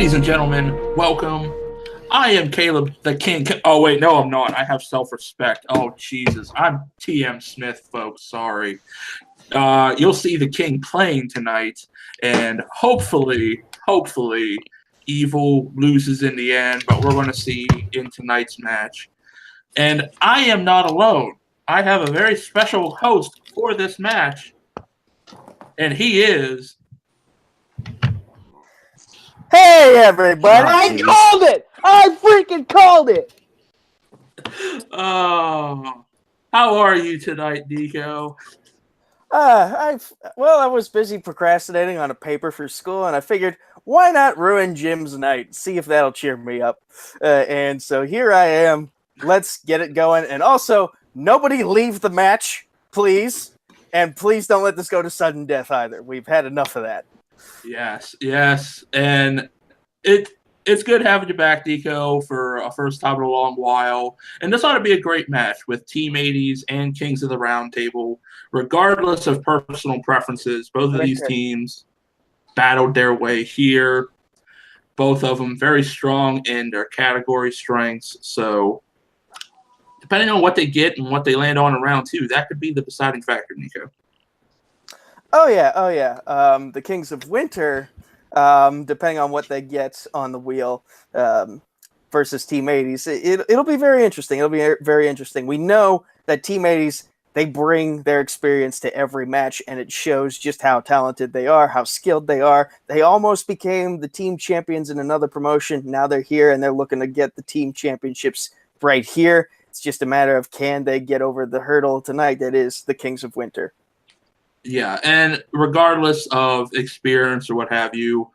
Ladies and gentlemen, welcome. I am Kaleb, the king. Oh, wait, no, I'm not. I have self-respect. Oh, Jesus. I'm TM Smith, folks. Sorry. You'll see the king playing tonight, and hopefully, evil loses in the end, but we're going to see in tonight's match. And I am not alone. I have a very special host for this match, and he is... Hey, everybody! I called it! I freaking called it! Oh, how are you tonight, Nico? I was busy procrastinating on a paper for school, and I figured, why not ruin Jim's night? See if that'll cheer me up. And so here I am. Let's get it going. And also, nobody leave the match, please. And please don't let this go to sudden death either. We've had enough of that. Yes. And it's good having you back, Nico, for a first time in a long while. And this ought to be a great match with Team 80s and Kings of the Round Table. Regardless of personal preferences, both of these teams battled their way here. Both of them very strong in their category strengths. So depending on what they get and what they land on in round two, that could be the deciding factor, Nico. Oh, yeah. The Kings of Winter, depending on what they get on the wheel versus Team 80s, it'll be very interesting. It'll be very interesting. We know that Team 80s, they bring their experience to every match, and it shows just how talented they are, how skilled they are. They almost became the team champions in another promotion. Now they're here, and they're looking to get the team championships right here. It's just a matter of can they get over the hurdle tonight that is the Kings of Winter. Yeah, and regardless of experience or what have you,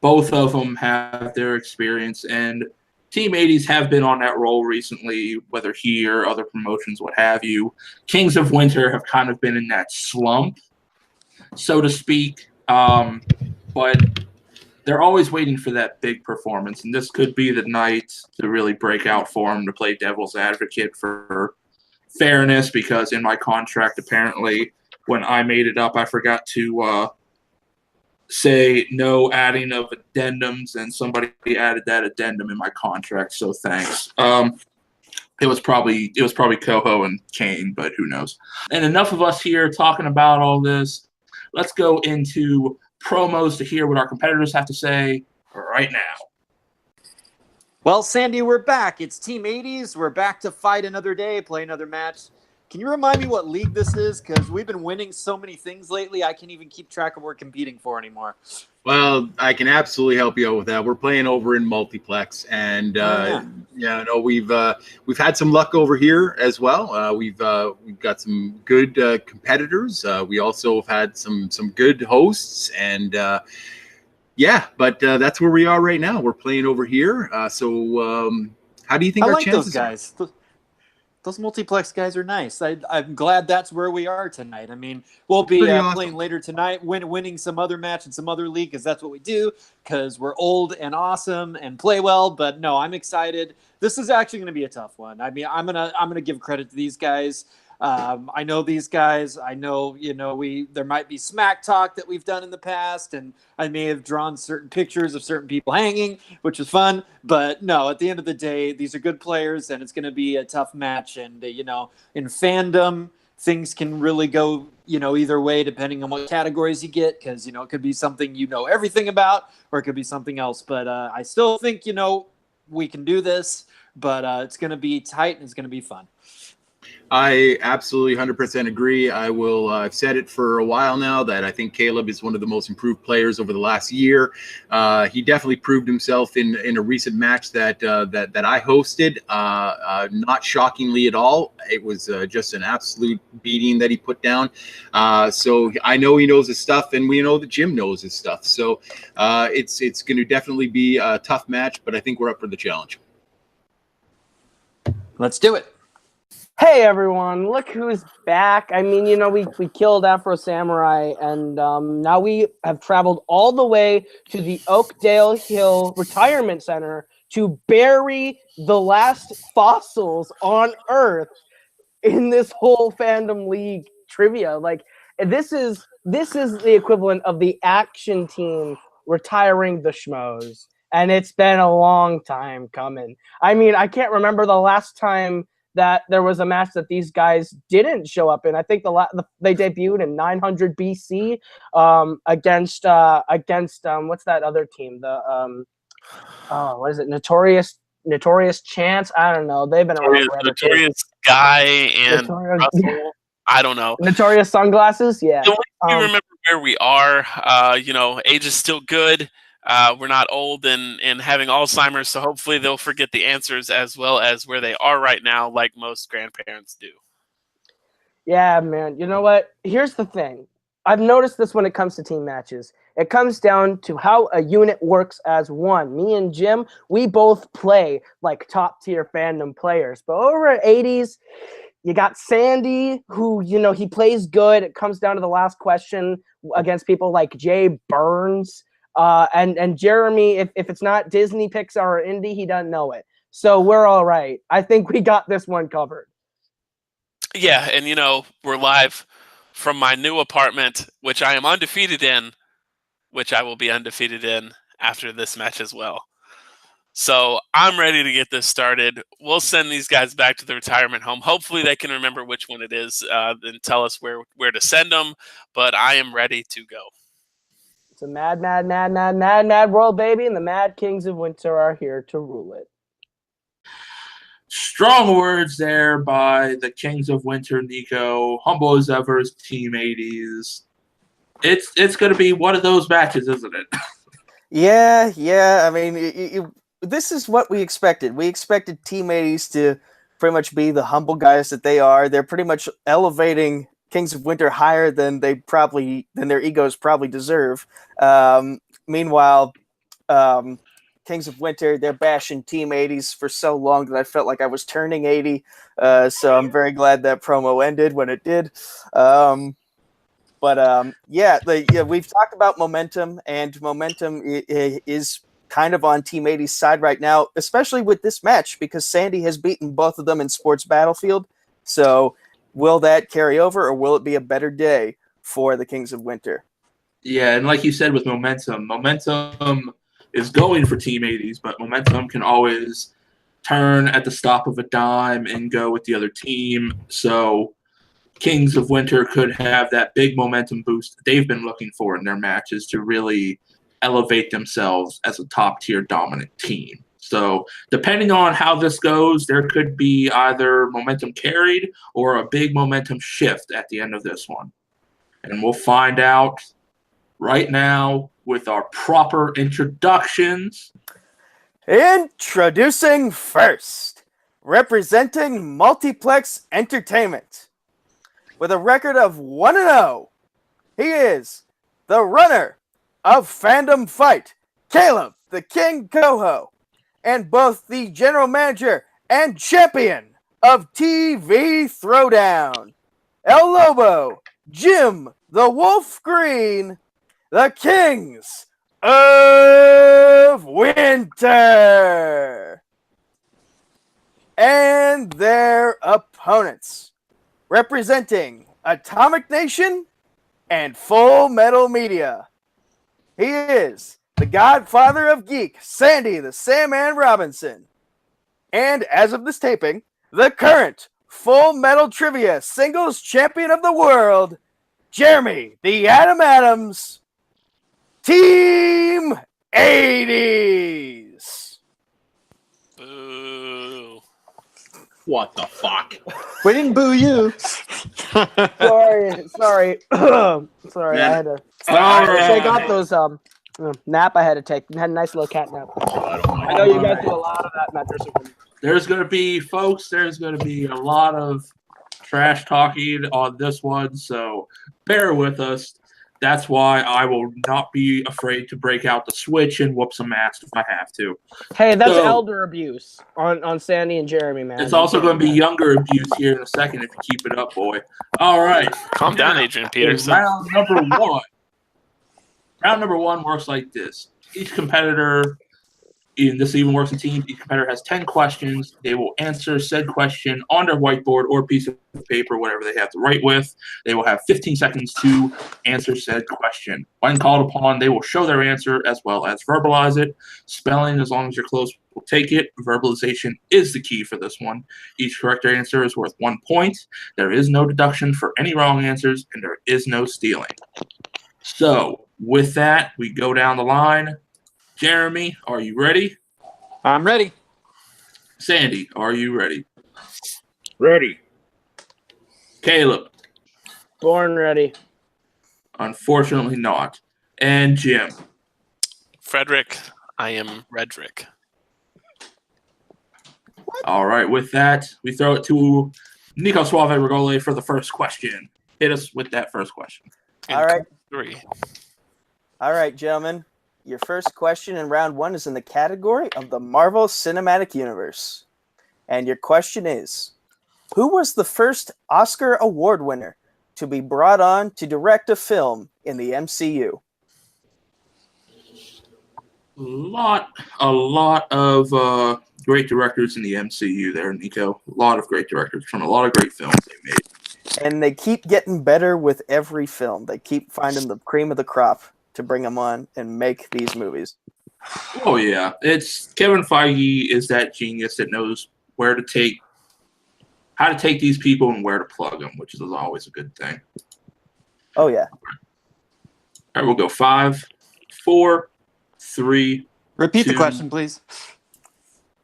both of them have their experience, and Team 80s have been on that roll recently, whether here, other promotions, what have you. Kings of Winter have kind of been in that slump, so to speak, but they're always waiting for that big performance, and this could be the night to really break out for them, to play devil's advocate for fairness, because in my contract, apparently, when I made it up, I forgot to say no adding of addendums, and somebody added that addendum in my contract, so thanks. It was probably Koho and Kane, but who knows. And enough of us here talking about all this. Let's go into promos to hear what our competitors have to say right now. Well, Sandy, we're back. It's Team 80s. We're back to fight another day, play another match. Can you remind me what league this is? Because we've been winning so many things lately, I can't even keep track of what we're competing for anymore. Well, I can absolutely help you out with that. We're playing over in Multiplex, and we've had some luck over here as well. We've got some good competitors. We also have had some good hosts, and that's where we are right now. We're playing over here. So how do you think our chances those guys? Those Multiplex guys are nice. I'm glad that's where we are tonight. I mean, we'll be playing later tonight, winning some other match in some other league, because that's what we do, because we're old and awesome and play well. But no, I'm excited. This is actually going to be a tough one. I mean, I'm gonna give credit to these guys. I know these guys. I know, there might be smack talk that we've done in the past, and I may have drawn certain pictures of certain people hanging, which is fun. But no, at the end of the day, these are good players, and it's going to be a tough match. And, in fandom, things can really go, either way, depending on what categories you get, because, it could be something you know everything about, or it could be something else. But I still think, we can do this, but it's going to be tight and it's going to be fun. I absolutely 100% agree. I've said it for a while now that I think Kaleb is one of the most improved players over the last year. He definitely proved himself in a recent match that I hosted. Not shockingly at all. It was just an absolute beating that he put down. So I know he knows his stuff, and we know that Jim knows his stuff. So it's going to definitely be a tough match, but I think we're up for the challenge. Let's do it. Hey, everyone. Look who's back. I mean, we killed Afro Samurai, and now we have traveled all the way to the Oakdale Hill Retirement Center to bury the last fossils on Earth in this whole Fandom League trivia. Like, this is the equivalent of the action team retiring the schmoes. and it's been a long time coming. I mean, I can't remember the last time that there was a match that these guys didn't show up in. I think they debuted in 900 BC against what's that other team? The what is it? Notorious Chance? I don't know. They've been around forever. Notorious Guy and Notorious, Russell. I don't know. Notorious Sunglasses? Yeah. You remember where we are. Age is still good. We're not old and having Alzheimer's, so hopefully they'll forget the answers as well as where they are right now, like most grandparents do. Yeah, man. You know what? Here's the thing. I've noticed this when it comes to team matches. It comes down to how a unit works as one. Me and Jim, we both play like top-tier fandom players. But over at 80s, you got Sandy, who, he plays good. It comes down to the last question against people like Jay Burns. And Jeremy, if it's not Disney, Pixar, or Indie, he doesn't know it. So we're all right. I think we got this one covered. Yeah, and we're live from my new apartment, which I am undefeated in, which I will be undefeated in after this match as well. So I'm ready to get this started. We'll send these guys back to the retirement home. Hopefully they can remember which one it is and tell us where to send them. But I am ready to go. It's a mad, mad, mad, mad, mad, mad world, baby, and the Mad Kings of Winter are here to rule it. Strong words there by the Kings of Winter, Nico. Humble as ever as Team 80s. It's going to be one of those matches, isn't it? Yeah. I mean, this is what we expected. We expected Team 80s to pretty much be the humble guys that they are. They're pretty much elevating Kings of Winter higher than their egos probably deserve. Meanwhile, Kings of Winter, they're bashing Team 80s for so long that I felt like I was turning 80. So I'm very glad that promo ended when it did. We've talked about momentum, and momentum is kind of on Team 80's side right now, especially with this match, because Sandy has beaten both of them in Sports Battlefield. So will that carry over, or will it be a better day for the Kings of Winter? Yeah, and like you said with momentum is going for Team 80s, but momentum can always turn at the stop of a dime and go with the other team. So Kings of Winter could have that big momentum boost they've been looking for in their matches to really elevate themselves as a top-tier dominant team. So depending on how this goes, there could be either momentum carried or a big momentum shift at the end of this one. And we'll find out right now with our proper introductions. Introducing first, representing Multiplex Entertainment. With a record of 1-0, he is the runner of Fandom Fight, Kaleb, the King Koho, and both the general manager and champion of TV Throwdown, El Lobo, Jim, the Wolf Green, the Kings of Winter, and their opponents, representing Atomic Nation and Full Metal Media. He is the Godfather of Geek, Sandy the Sandman Robinson. And as of this taping, the current Full Metal Trivia Singles Champion of the World, Jeremy the Atom Adams, Team 80s. Boo. What the fuck? We didn't boo you. Sorry. Sorry, I had to shake off those nap I had to take. I had a nice little cat nap. I know you guys do a lot of that in that dressing room. There's going to be a lot of trash talking on this one, so bear with us. That's why I will not be afraid to break out the Switch and whoop some ass if I have to. Hey, that's elder abuse on Sandy and Jeremy, man. It's also going to be younger abuse here in a second if you keep it up, boy. All right. Calm down, Adrian Peterson. Round number one works like this. Each competitor This even works in teams. Each competitor has 10 questions. They will answer said question on their whiteboard or piece of paper, whatever they have to write with. They will have 15 seconds to answer said question. When called upon, they will show their answer as well as verbalize it. Spelling, as long as you're close, will take it. Verbalization is the key for this one. Each correct answer is worth 1 point. There is no deduction for any wrong answers, and there is no stealing. So, with that, we go down the line. Jeremy, are you ready? I'm ready. Sandy, are you ready? Ready. Kaleb, Born ready. unfortunately not. And Jim. Frederick, I am Redrick. All right, with that, we throw it to Nico Suave Regole for the first question. Hit us with that first question. All right. 3. All right, gentlemen. Your first question in round 1 is in the category of the Marvel Cinematic Universe. And your question is, who was the first Oscar Award winner to be brought on to direct a film in the MCU? A lot of great directors in the MCU there, Nico. A lot of great directors from a lot of great films they made. And they keep getting better with every film. They keep finding the cream of the crop to bring them on and make these movies. Oh, yeah. It's Kevin Feige is that genius that knows how to take these people and where to plug them, which is always a good thing. Oh, yeah. All right, we'll go 5, 4, 3. Repeat 2. the question, please.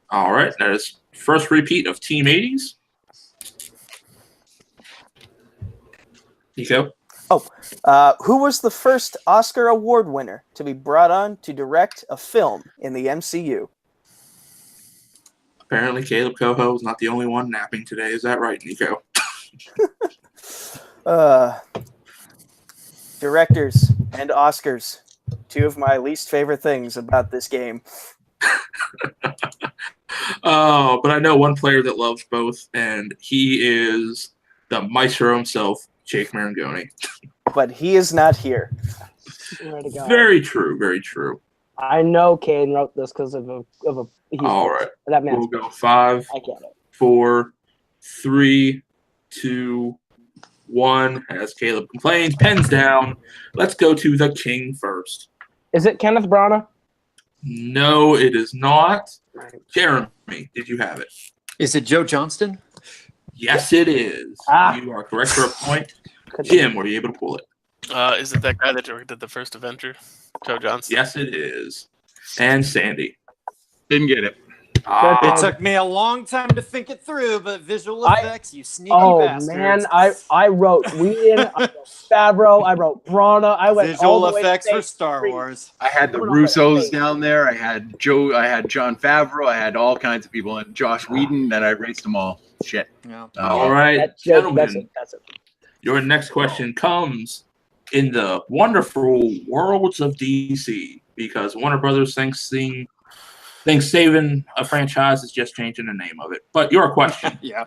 All right, that is first repeat of Team 80s. Nico? Who was the first Oscar Award winner to be brought on to direct a film in the MCU? Apparently, Kaleb Koho is not the only one napping today. Is that right, Nico? Directors and Oscars. 2 of my least favorite things about this game. Oh, but I know one player that loves both, and he is the maestro himself, Jake Marangoni. But he is not here. Swear to God. Very true, very true. I know Kane wrote this because of a. All right, That man's. we'll go 5, I get it. 4, 3, 2, 1. As Kaleb complains, pens down. Let's go to the king first. Is it Kenneth Branagh? No, it is not. Jeremy, did you have it? Is it Joe Johnston? Yes, it is. You are correct for a point. Jim, were you able to pull it? Is it that guy that directed the first Avenger? Joe Johnston? Yes, it is. And Sandy. Didn't get it. It took me a long time to think it through, but visual effects, you sneaky bastards. Man, I wrote Whedon, I wrote Favreau, I wrote Branagh, I went all Visual the way effects to for phase Star 3. Wars. I had the Russos down there. I had John Favreau. I had all kinds of people, and Josh Whedon, and I erased them all. Shit. Yeah. All right, That's gentlemen. it. Your next question comes in the wonderful worlds of DC, because Warner Brothers thinks saving a franchise is just changing the name of it. But your question. Yeah.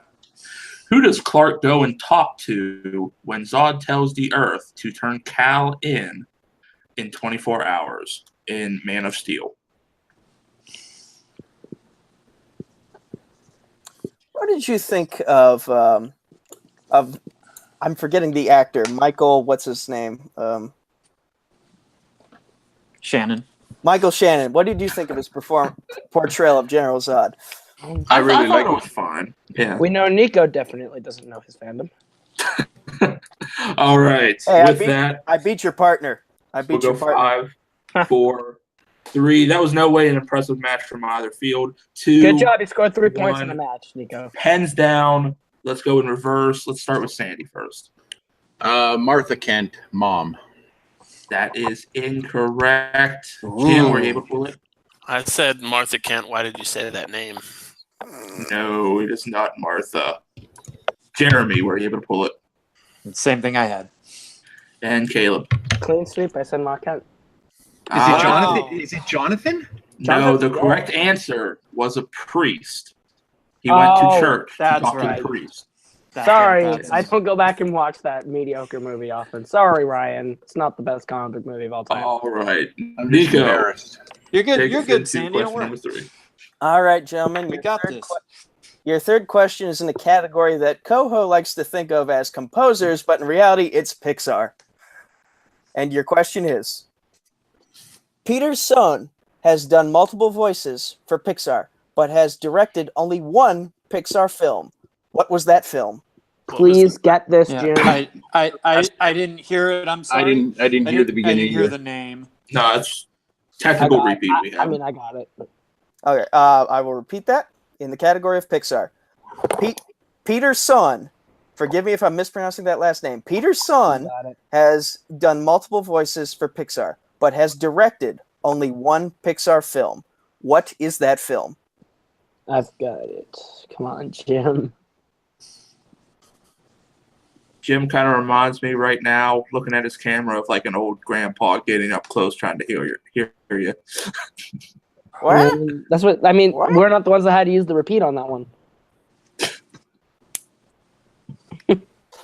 Who does Clark go and talk to when Zod tells the Earth to turn Kal in 24 hours in Man of Steel? What did you think of I'm forgetting the actor, Michael, what's his name? Shannon. Michael Shannon. What did you think of his portrayal of General Zod? I really thought like it was fine. Yeah. We know Nico definitely doesn't know his fandom. All right. Hey, With that, I beat your partner. I beat we'll your go partner. 5, 4, 3. That was no way an impressive match from either field. 2. Good job. You scored 3 points in the 1. match, Nico. Pens down. Let's go in reverse. Let's start with Sandy first. Martha Kent, mom. That is incorrect. Jim, were you able to pull it? I said Martha Kent. Why did you say that name? No, it is not Martha. Jeremy, were you able to pull it? Same thing I had. And Kaleb. Clean sweep. I said Mark Kent. Is it Jonathan? Is it Jonathan? No, the Jonathan? correct answer was a priest. He went to church to that's talk to right. the priest. Sorry, That's- I don't go back and watch that mediocre movie often. Sorry, Ryan. It's not the best comic book movie of all time. All right. I'm just Nico, embarrassed. You're good. take You're us good, into Sandy. Don't question worry. number 3. All right, gentlemen. We got this. Your third question is in a category that Koho likes to think of as composers, but in reality, it's Pixar. And your question is, Peter's son has done multiple voices for Pixar, but has directed only one Pixar film. What was that film? Please get this, Jim. I didn't hear it. I'm sorry. I didn't hear the I beginning. didn't hear the name. No, it's technical repeat. We have. I mean, I got it. Okay, I will repeat that in the category of Pixar. Peter's son, forgive me if I'm mispronouncing that last name. Peter's son has done multiple voices for Pixar, but has directed only one Pixar film. What is that film? I've got it. Come on, Jim. Jim kind of reminds me right now, looking at his camera, of like an old grandpa getting up close, trying to hear you. What? That's what I mean. What? We're not the ones that had to use the repeat on that one.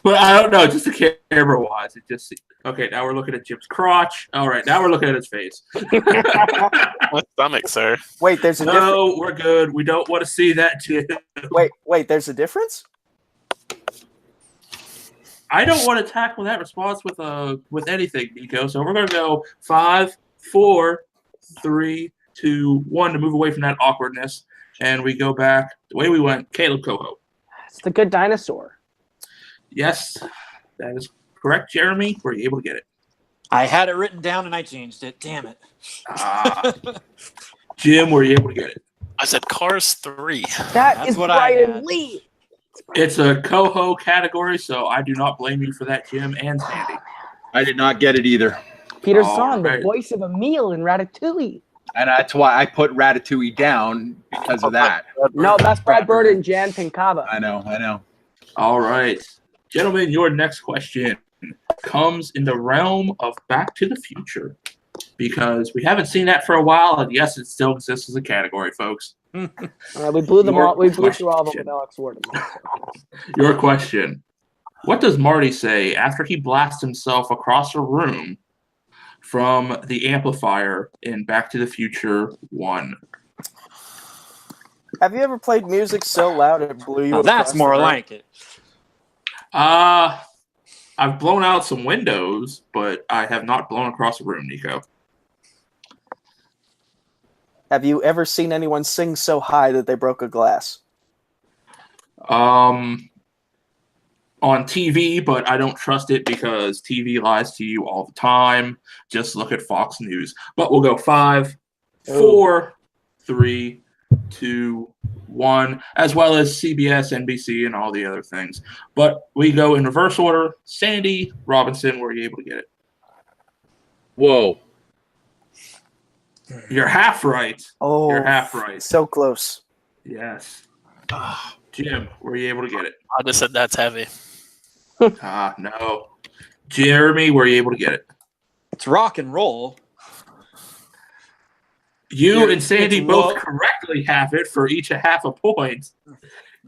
But I don't know, just the camera wise, it just okay. Now we're looking at Jim's crotch. All right, now we're looking at his face. My stomach, sir. Wait, there's a difference. No, we're good. We don't want to see that, Jim. Wait, there's a difference? I don't want to tackle that response with anything, Nico. So we're gonna go 5, 4, 3, 2, 1 to move away from that awkwardness, and we go back the way we went. Kaleb Koho. It's the Good Dinosaur. Yes, that is correct. Jeremy, were you able to get it? I had it written down and I changed it. Damn it. Jim, were you able to get it? I said Cars 3. That is what I Brian had. Lee. It's a Koho category, so I do not blame you for that, Jim and Sandy. I did not get it either. Peter All Son, right. the voice of Emile in Ratatouille. And that's why I put Ratatouille down because of that. No, that's Brad Bird and Jan Pinkava. I know. All right. Gentlemen, your next question comes in the realm of Back to the Future, because we haven't seen that for a while, and yes, it still exists as a category, folks. We blew them all. We blew through all of them Question. with Alex Ward. Your question. What does Marty say after he blasts himself across a room from the amplifier in Back to the Future 1? Have you ever played music so loud it blew you Now across that's the more room? like it. I've blown out some windows, but I have not blown across a room, Nico. Have you ever seen anyone sing so high that they broke a glass? On TV, but I don't trust it because TV lies to you all the time. Just look at Fox News. But we'll go 5, 4, 3, 2, 1, as well as CBS, NBC, and all the other things. But we go in reverse order. Sandy Robinson, were you able to get it? Whoa. You're half right. Oh, You're half right. so close. Yes. Jim, were you able to get it? I just said that's heavy. No. Jeremy, were you able to get it? It's rock and roll. You and Sandy it's both low. correctly have it for each a half a point.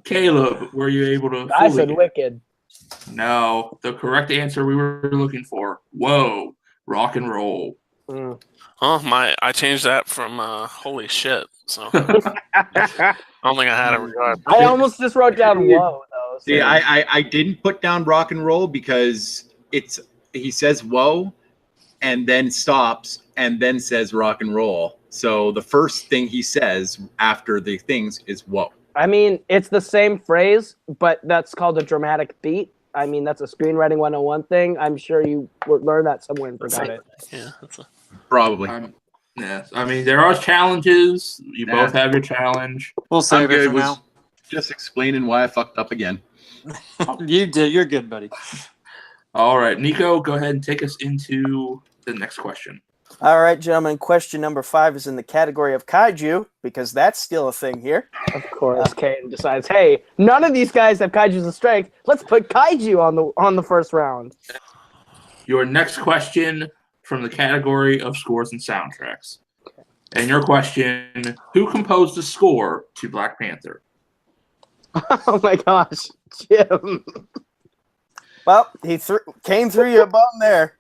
Kaleb, were you able to? I fully said get it? Wicked. No. The correct answer we were looking for. Whoa. Rock and roll. Mm. Oh my! I changed that from holy shit. So I don't think I had it regard. I almost just wrote down whoa though. See, so- I didn't put down rock and roll because he says whoa and then stops and then says rock and roll. So the first thing he says after the things is whoa. I mean, it's the same phrase, but that's called a dramatic beat. I mean, that's a screenwriting 101 thing. I'm sure you learned that somewhere and forgot it. Yeah, that's a, Probably. Yes. I mean, there are challenges. You Yeah. both have your challenge. We'll I'm save it good. for Was now. just explaining why I fucked up again. You did. You're good, buddy. All right. Nico, go ahead and take us into the next question. All right, gentlemen. Question number 5 is in the category of kaiju, because that's still a thing here. Of course, Kane decides, hey, none of these guys have kaiju's of strength. Let's put kaiju on the first round. Your next question from the category of scores and soundtracks. And your question, who composed the score to Black Panther? Oh my gosh, Jim. Well, Kane threw you a bone there.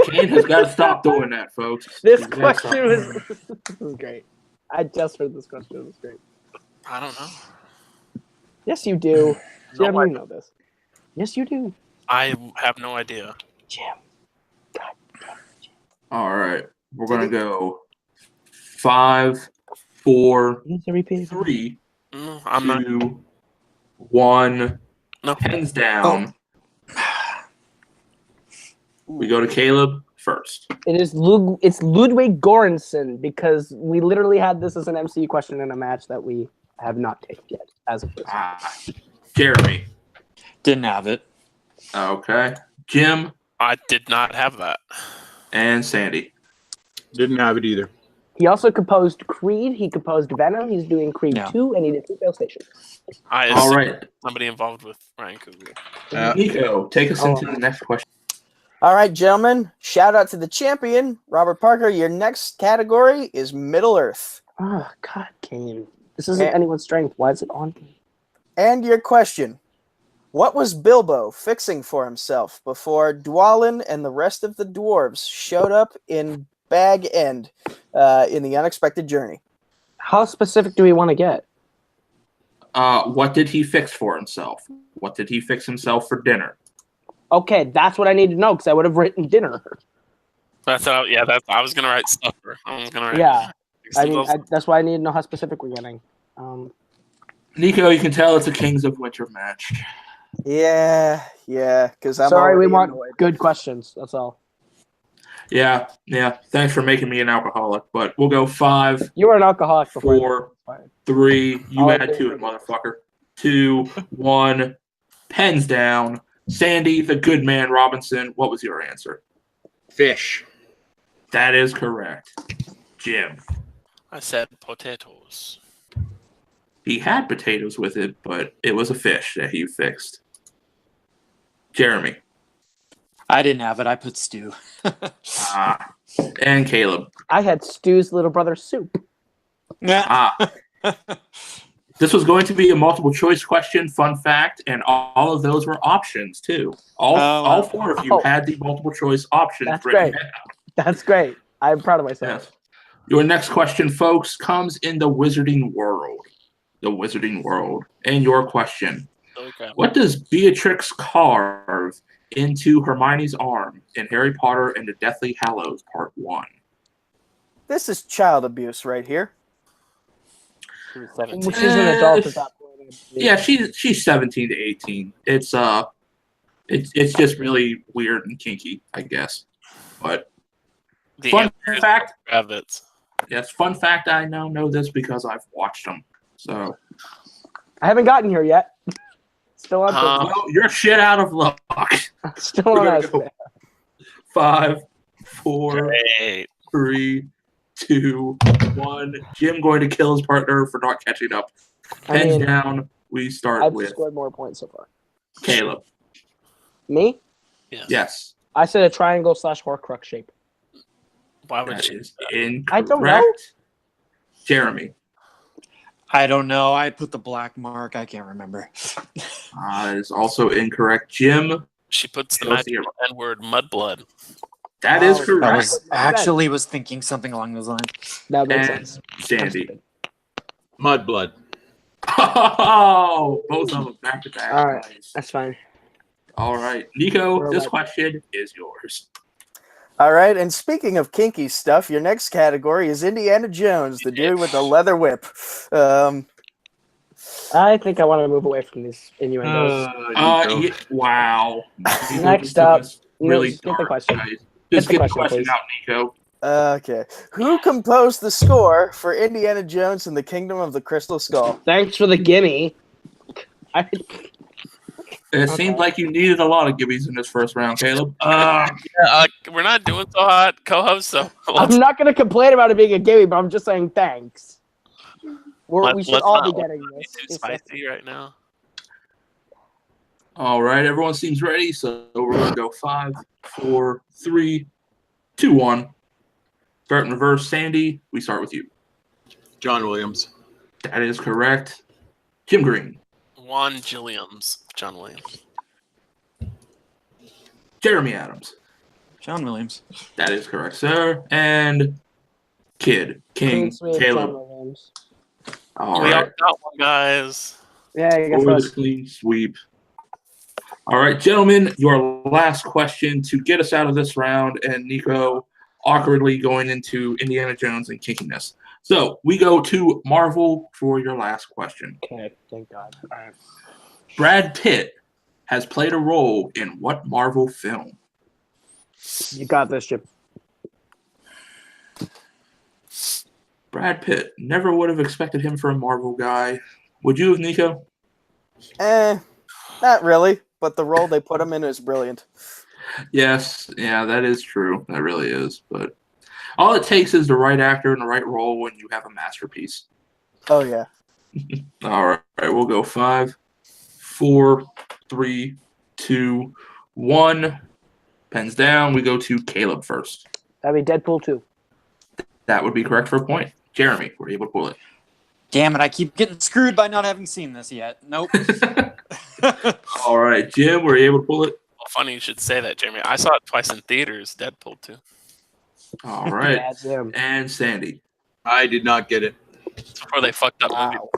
Kane has got to stop doing that, folks. This He's gotta stop question doing was this is great. I just heard this question. It was great. I don't know. Yes, you do. No, Jim, you know this. Yes, you do. I have no idea. Jim. All right. We're going to go 5, 4, You need to repeat it. 3, No, I'm not. 2, 1. No. Pens down. We go to Kaleb first. It's Ludwig Göransson because we literally had this as an MCU question in a match that we have not taken yet as of this. Jeremy. Didn't have it. Okay. Jim I did not have that. and Sandy. Didn't have it either. He also composed Creed. He composed Venom. He's doing Creed Yeah. 2, and he did Fruitvale Station. I All assume right. somebody involved with Ryan Coogler. Nico, take us into the next question. All right, gentlemen. Shout out to the champion, Robert Parker. Your next category is Middle Earth. Oh, God, Kane. This isn't anyone's strength. Why is it on me? And your question. What was Bilbo fixing for himself before Dwalin and the rest of the dwarves showed up in Bag End in the Unexpected Journey? How specific do we want to get? What did he fix for himself? What did he fix himself for dinner? Okay, that's what I need to know because I would have written dinner. That's how. Yeah, I was gonna write supper. I was gonna write. Yeah, I mean, that's why I need to know how specific we're getting. Nico, you can tell it's a Kings of Winter match. Yeah, because I'm Sorry, we already want annoyed. good questions. That's all. Yeah. Thanks for making me an alcoholic, but we'll go 5, You were an alcoholic before. 4, Fine. 3. You I'll add do to it. it, motherfucker. 2, 1. Pens down. Sandy, the good man Robinson. What was your answer? Fish. That is correct. Jim. I said potatoes. He had potatoes with it, but it was a fish that he fixed. Jeremy. I didn't have it. I put stew. And Kaleb. I had Stu's little brother soup. This was going to be a multiple choice question, fun fact, and all of those were options too. All 4 of you had the multiple choice options. That's written great. down. That's great. I'm proud of myself. Yes. Your next question, folks, comes in the Wizarding World. The Wizarding World. And your question. Okay. What does Beatrix carve into Hermione's arm in Harry Potter and the Deathly Hallows Part 1? This is child abuse right here. She's an adult at that point. Yeah, she's 17 to 18. It's just really weird and kinky, I guess. But The fun answer is fact. rabbits. Yes, fun fact. I know this because I've watched them. So, I haven't gotten here yet. Still on. well, you're shit out of luck. Still We're on gonna us. go 5, 4, Great. 3, 2, 1. Jim going to kill his partner for not catching up. Pens down. We start I've with scored more points so far. Kaleb. Me? Yes. I said a triangle / Horcrux shape. Why would That you? is incorrect. I don't know. Jeremy. I don't know. I put the black mark. I can't remember. That is also incorrect. Jim. She puts the Chelsea magic N-word mudblood. That is Oh, I correct. was thinking something along those lines. That makes And sense. Sandy. Mudblood. Oh, both of them back to back. All right. Nice. That's fine. All right. Nico, We're this like- question is yours. All right, and speaking of kinky stuff, your next category is Indiana Jones, the dude with the leather whip. I think I want to move away from these innuendos. Wow. Nico Next just took up, us no, really just get the dark, question. guys. Just the get the question, question please. out, Nico. Okay. Who composed the score for Indiana Jones and the Kingdom of the Crystal Skull? Thanks for the gimme. It seemed like you needed a lot of gibbies in this first round, Kaleb. We're not doing so hot, co-host. So I'm not going to complain about it being a gimme, but I'm just saying thanks. We should let's all not be getting be this. too It's spicy right now. All right, everyone seems ready, so we're going to go 5, 4, 3, 2, 1. Start in reverse. Sandy, we start with you. John Williams. That is correct. Jim Green. Juan Gilliams, John Williams. Jeremy Adams. John Williams. That is correct, sir. And King Clean sweep, John Caleb. Williams. All We all right. got one, guys. Yeah, you got For the first. clean sweep. All right, gentlemen, your last question to get us out of this round, and Nico awkwardly going into Indiana Jones and kinkiness. So we go to Marvel for your last question. Okay, thank God. All right. Brad Pitt has played a role in what Marvel film? You got this, Chip. Brad Pitt. Never would have expected him for a Marvel guy. Would you have, Nico? Not really, but the role they put him in is brilliant. Yes. Yeah, that is true. That really is. But all it takes is the right actor in the right role when you have a masterpiece. Oh, yeah. All right. We'll go 5, 4, 3, 2, 1. Pens down. We go to Caleb first. That'd be Deadpool 2. That would be correct for a point. Jeremy, were you able to pull it? Damn it, I keep getting screwed by not having seen this yet. Nope. All right. Jim, were you able to pull it? Well, funny you should say that, Jeremy. I saw it twice in theaters. Deadpool 2. All right. That's him. And Sandy. I did not get it. It's before they fucked up movie. Wow.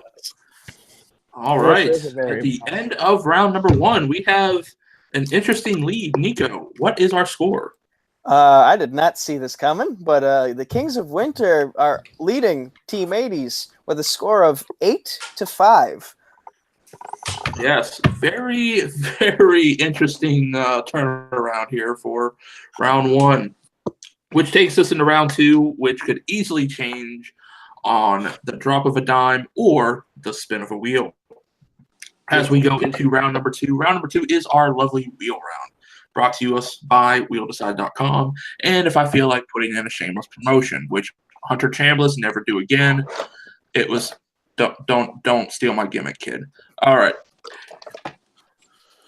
All This right. is a very At the end of round number 1, we have an interesting lead. Nico, what is our score? I did not see this coming, but the Kings of Winter are leading Team 80s with a score of 8-5. Yes, very, very interesting turnaround here for round 1, which takes us into round 2, which could easily change on the drop of a dime or the spin of a wheel. As we go into round number 2 is our lovely wheel round, brought to us by WheelDecide.com. And if I feel like putting in a shameless promotion, which Hunter Chambliss never do again, it was don't steal my gimmick, kid. All right.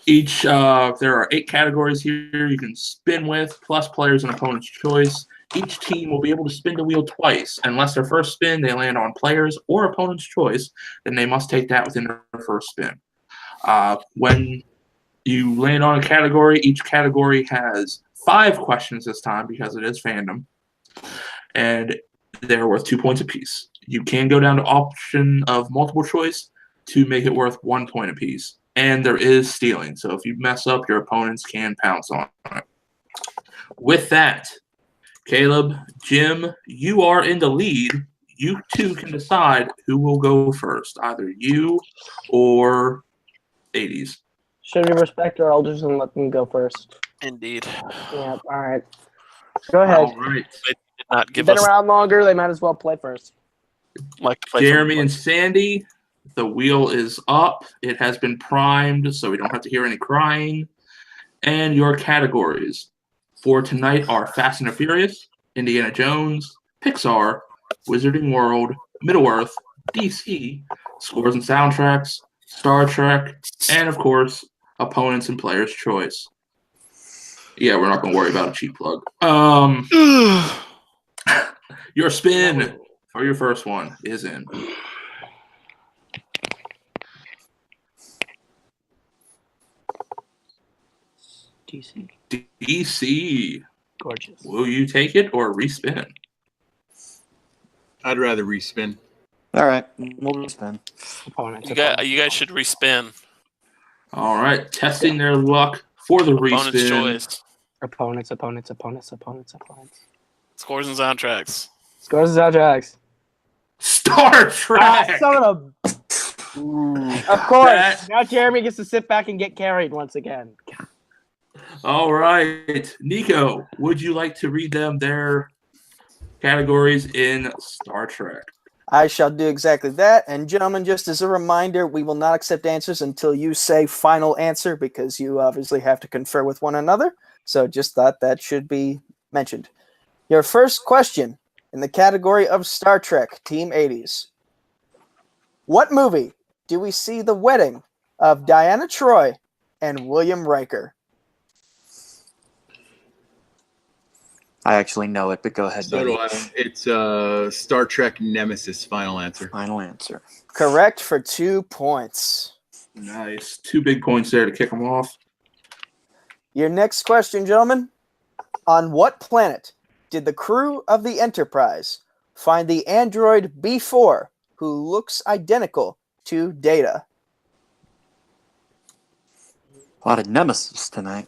There are 8 categories here you can spin with, plus players and opponent's choice. Each team will be able to spin the wheel twice. Unless their first spin they land on players or opponent's choice, then they must take that within their first spin. When you land on a category, each category has 5 questions this time because it is fandom, and they're worth 2 points apiece. You can go down to option of multiple choice to make it worth 1 point apiece. And there is stealing, so if you mess up, your opponents can pounce on it. With that, Caleb, Jim, you are in the lead. You two can decide who will go first, either you or 80s. Should we respect our elders and let them go first? Indeed. Yeah, all right. Go ahead. All right. They did not give Been us around longer, they might as well play first. like to play Jeremy for- and Sandy, the wheel is up. It has been primed, so we don't have to hear any crying. And your categories for tonight are Fast and the Furious, Indiana Jones, Pixar, Wizarding World, Middle-earth, DC, Scores and Soundtracks, Star Trek, and, of course, Opponents and Players' Choice. Yeah, we're not going to worry about a cheap plug. Your spin for your first one is in. DC. DC. Gorgeous. Will you take it or respin? I'd rather respin. All right, we'll respin. Opponents. You guys should respin. All right, testing their luck for the Opponent's respin. choice. Opponents. Scores and soundtracks. Scores and soundtracks. Star Trek. Son of a... Of course. That- Now Jeremy gets to sit back and get carried once again. All right, Nico, would you like to read them their categories in Star Trek? I shall do exactly that. And gentlemen, just as a reminder, we will not accept answers until you say final answer because you obviously have to confer with one another. So just thought that should be mentioned. Your first question in the category of Star Trek Team 80s. What movie do we see the wedding of Diana Troy and William Riker? I actually know it, but go ahead. So do I. It's Star Trek Nemesis. Final answer. Final answer. Correct for 2 points. Nice. 2 big points there to kick them off. Your next question, gentlemen. On what planet did the crew of the Enterprise find the android B4 who looks identical to Data? A lot of nemesis tonight.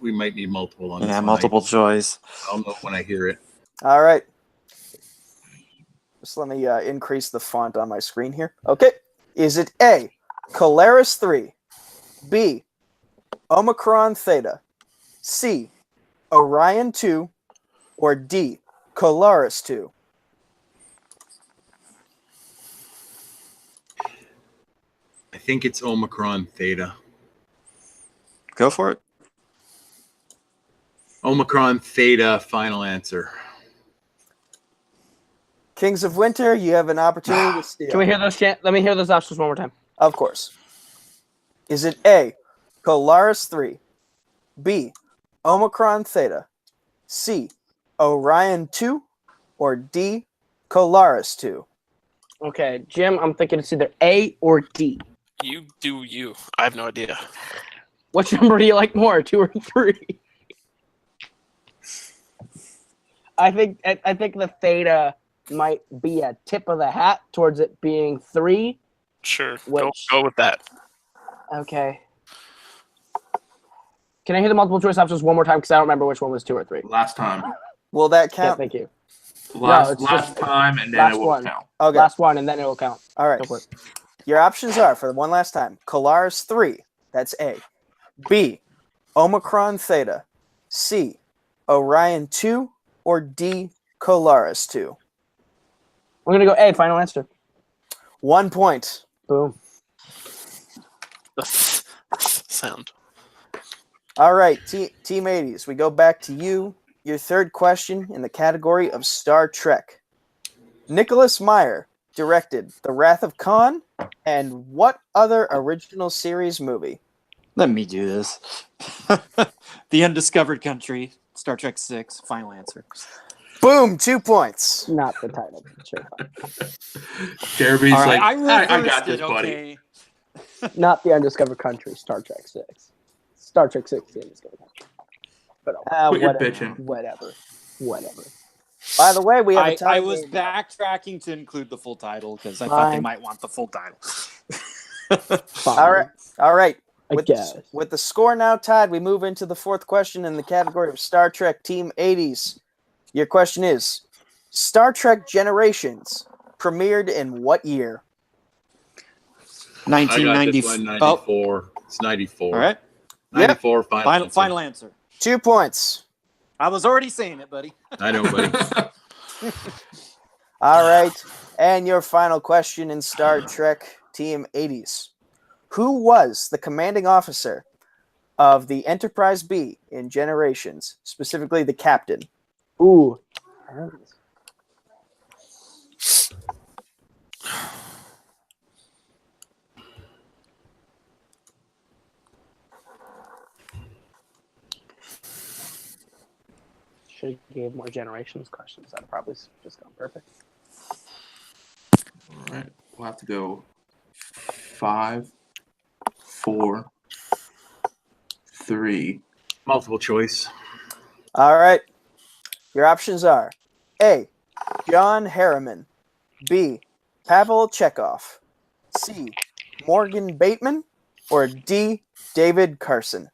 We might need multiple on this one. Multiple choice. I'll know when I hear it. All right. Just let me increase the font on my screen here. Okay. Is it A, Polaris 3, B, Omicron Theta, C, Orion 2, or D, Polaris 2? I think it's Omicron Theta. Go for it. Omicron Theta, final answer. Kings of Winter, you have an opportunity to steal. Can we hear those? Let me hear those options one more time. Of course. Is it A, Polaris 3, B, Omicron Theta, C, Orion 2, or D, Polaris 2? Okay, Jim, I'm thinking it's either A or D. You do you. I have no idea. Which number do you like more, 2 or 3? I think the Theta might be a tip of the hat towards it being 3. Sure. Which- Go with that. Okay. Can I hear the multiple choice options one more time? Because I don't remember which one was 2 or 3. Last time. Will that Yeah, count? thank you. Last just- time, and then last it will one. count. Okay. Last one, and then it will count. All right. Go for it. Your options are, for the one last time, Polaris 3, that's A. B, Omicron Theta. C, Orion 2, or D, Polaris 2? We're going to go A, final answer. 1 point. Boom. Sound. All right, Team 80s, we go back to you. Your third question in the category of Star Trek. Nicholas Meyer directed The Wrath of Khan and what other original series movie? Let me do this. The Undiscovered Country, Star Trek 6, final answer. Boom, 2 points. Not the title. Sure. Jeremy's All like, right, I got this, buddy. okay. Not the Undiscovered Country, Star Trek 6. Star Trek 6, the Undiscovered Country. But Quit your whatever, bitching. whatever. By the way, we have a tie. I was backtracking to include the full title because I thought they Fine. might want the full title. Fine. All right. I With guess. with the score now tied, we move into the fourth question in the category of Star Trek Team 80s. Your question is, Star Trek Generations premiered in what year? I got this 1994. one, Oh, 94. It's 94. all right. 94, final answer. Final answer. 2 points. I was already saying it, buddy. I know, buddy. All right. And your final question in Star Trek Team 80s. Who was the commanding officer of the Enterprise B in Generations, specifically the captain? Ooh. Should have gave more Generations questions. That'd probably just gone perfect. All right. We'll have to go 5, 4, 3. Multiple choice. All right. Your options are A, John Harriman, B, Pavel Chekhov, C, Morgan Bateman, or D, David Carson?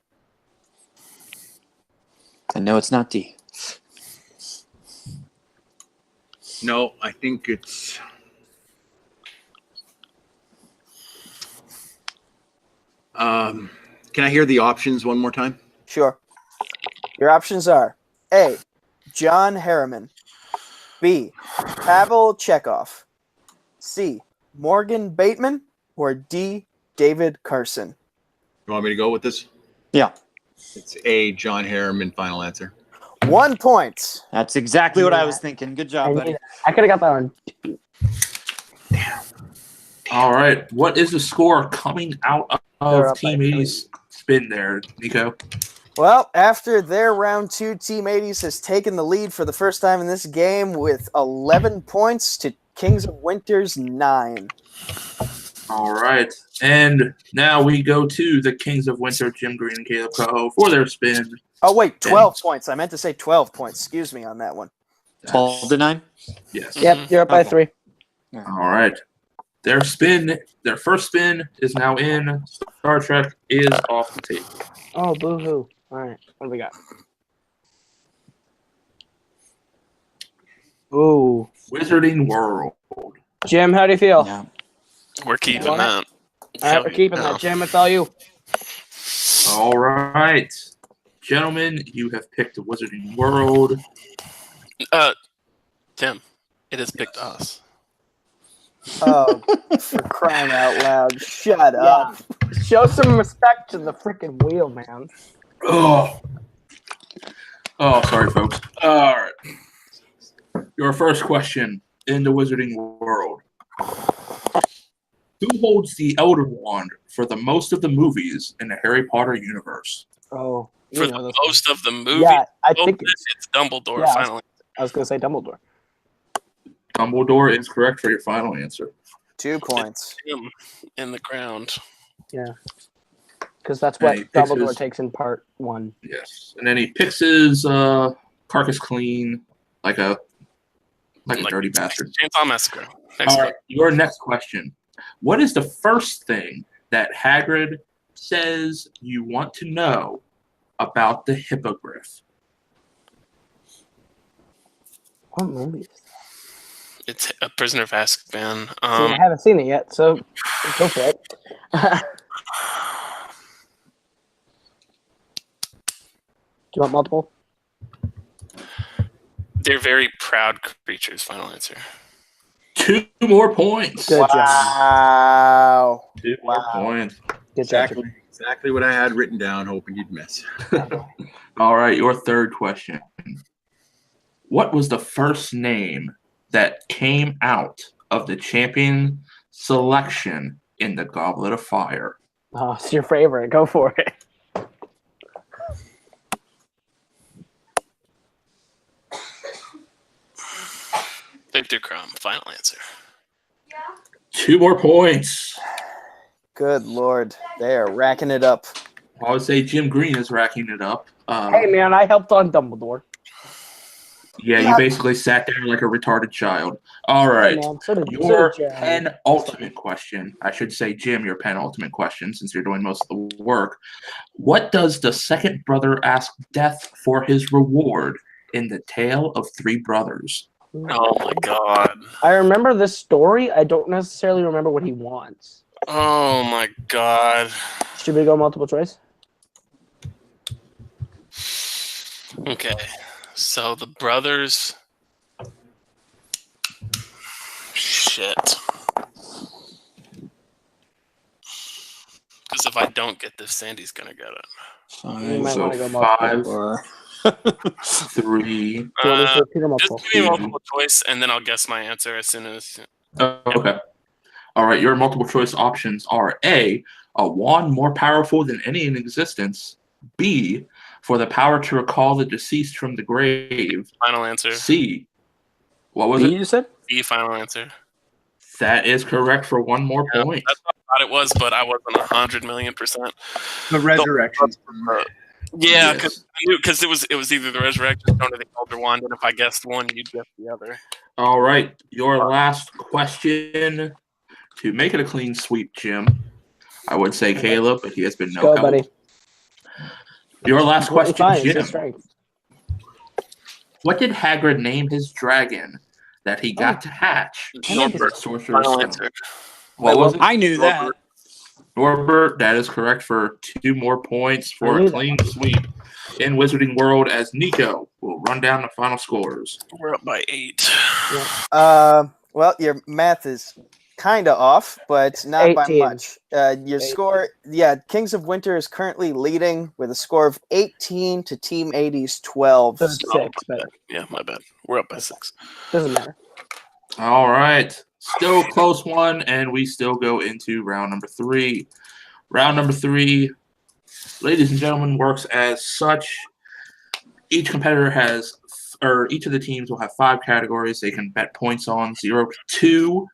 I know it's not D. No, I think it's... can I hear the options one more time? Sure. Your options are A, John Harriman, B, Pavel Chekhov, C, Morgan Bateman, or D, David Carson? You want me to go with this? Yeah, It's A, John Harriman, final answer. 1 point. that's exactly what I was thinking. Good job, buddy. I could have got that on. All right. What is the score coming out They're of up Team by 80's spin there, Nico? Well, after their round 2, Team 80s has taken the lead for the first time in this game with 11 points to Kings of Winter's 9. All right. And now we go to the Kings of Winter, Jim Green and Kaleb Koho, for their spin. Oh, wait, 12 points. I meant to say 12 points. Excuse me on that one. 12 to 9? Yes. Yep, you're up by Okay. 3. All right. Their first spin is now in. Star Trek is off the table. Oh, boo-hoo. All right, what do we got? Ooh. Wizarding World. Jim, how do you feel? Yeah. We're keeping Want it? that. All right, we're keeping that. Jim, it's all you. All right. Gentlemen, you have picked the Wizarding World. Tim, it has picked us. Oh, for crying out loud. Shut up. Show some respect to the freaking wheel, man. Oh, sorry, folks. All right. Your first question in the Wizarding World. Who holds the Elder Wand for the most of the movies in the Harry Potter universe? Oh, you For know the this most of the movie, Yeah, I think it's Dumbledore, Yeah. finally. I was going to say Dumbledore. Dumbledore is correct for your final answer. 2 points. Him in the ground. Yeah. Because that's what Hey, picks Dumbledore his- takes in part 1. Yes. And then he picks his carcass clean like a dirty bastard. Chainsaw Massacre. Next All one. right, your next question. What is the first thing that Hagrid says you want to know about the Hippogriff? What movie is that? It's a Prisoner of Azkaban. See, I haven't seen it yet, so go for it. Do you want multiple? They're very proud creatures. Final answer. 2 more points. Good job. Wow. 2 more points. Good job. Exactly what I had written down, hoping you'd miss. All right, your third question. What was the first name that came out of the champion selection in the Goblet of Fire? Oh, it's your favorite. Go for it. Victor Crumb. Final answer. 2 more points. Good Lord. They are racking it up. I would say Jim Green is racking it up. Hey, man, I helped on Dumbledore. Yeah, you basically sat there like a retarded child. All right. Hey, man, so did Your Jim. penultimate question. I should say, Jim, your penultimate question, since you're doing most of the work. What does the second brother ask Death for his reward in The Tale of Three Brothers? Oh my god. I remember this story. I don't necessarily remember what he wants. Oh my god. Should we go multiple choice? Okay. So the brothers. Shit. Because if I don't get this, Sandy's gonna get it. You might So want to go multiple. 5, Or 3. Do you want me to repeat or Just multiple? give me multiple choice, and then I'll guess my answer as soon as. Okay. All right. Your multiple choice options are A, a wand more powerful than any in existence. B, for the power to recall the deceased from the grave. Final answer. C, what was B, it? you said? B. Final answer. That is correct for 1 more Yeah, point. that's what I thought it was, but I wasn't 100,000,000%. The resurrection. Yeah, Yes. because it was either the resurrection stone or the elder wand, and if I guessed one, you'd guess the other. All right. Your last question to make it a clean sweep, Jim. I would say Kaleb, but he has been no Go, help. buddy. Your last question, Fine, it's Jim. your strength. What did Hagrid name his dragon that he got to hatch? Norbert. Sorcerer's Final Stone. answer. What was it? I knew that. Norbert, that is correct for 2 more points I for knew a that. clean sweep in Wizarding World as Nico will run down the final scores. We're up by 8. Well, your math is kind of off, but not by 18. much. Your score, Kings of Winter is currently leading with a score of 18 to Team 80's 12. So it's 6, but Yeah, my bad. We're up by 6. doesn't matter. All right. Still a close one, and we still go into round number 3. Round number 3, ladies and gentlemen, works as such. Each competitor has, or each of the teams will have 5 categories they can bet points on, 0 to 2.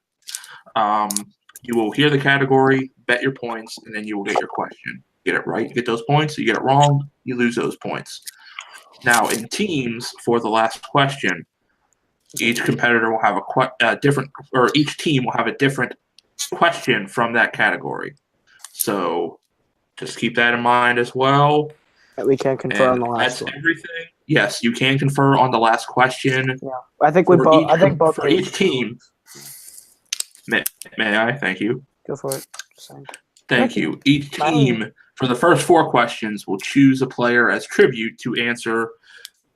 You will hear the category, bet your points, and then you will get your question. Get it right, you get those points. You get it wrong, you lose those points. Now, in teams, for the last question, each competitor will have a different, or each team will have a different question from that category. So just keep that in mind as well. We can confer on the last that's one. everything. Yes, you can confer on the last question. Yeah, I think both for each team. May I? Thank you. Go for it. Thank you. Each team for the first 4 questions will choose a player as tribute to answer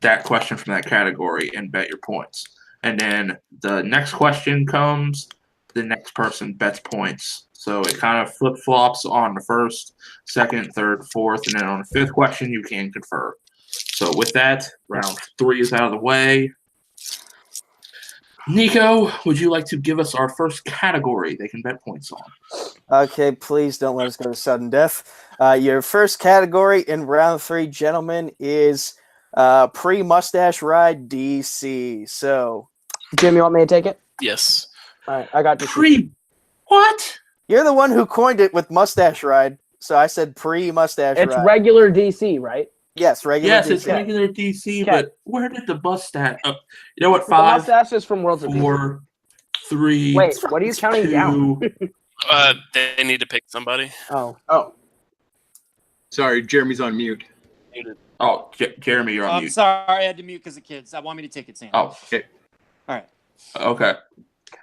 that question from that category and bet your points. And then the next question comes, the next person bets points. So it kind of flip-flops on the first, second, third, fourth, and then on the 5th question, you can confer. So with that, round 3 is out of the way. Nico, would you like to give us our first category they can bet points on? Okay, please don't let us go to sudden death. Your first category in round 3, gentlemen, is pre-mustache ride DC. So, Jim, you want me to take it? Yes. All right, I got you. What? You're the one who coined it with mustache ride. So I said pre-mustache ride. It's regular DC, right? Yes, regular Yes, DC. it's regular DC, Okay. but where did the mustache? Oh, you know what? The 5, mustache is from Worlds of Geek. 4, 3. Wait, what are you counting down? They need to pick somebody. Oh. Sorry, Jeremy's on mute. Oh, Jeremy, you're on I'm mute. sorry, I had to mute because of kids. I want me to take it, Sam. Oh, Okay. All right. okay.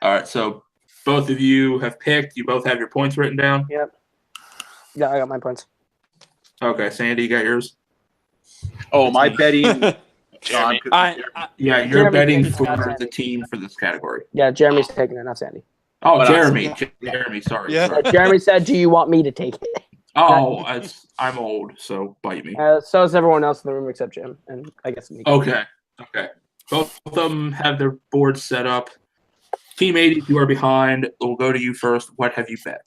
All right, so both of you have picked. You both have your points written down? Yep. Yeah, I got my points. Okay, Sandy, you got yours? Oh, my betting. Jeremy. Yeah, you're Jeremy betting takes it, for not the Sandy. team for this category. Yeah, Jeremy's taking it, not Sandy. Oh, But Jeremy. Jeremy, sorry. Yeah. sorry. Jeremy said, "Do you want me to take it?" Oh, I'm old, so bite me. So is everyone else in the room except Jim, and I guess me. Okay. Both of them have their boards set up. Team 80, you are behind. We'll go to you first. What have you bet?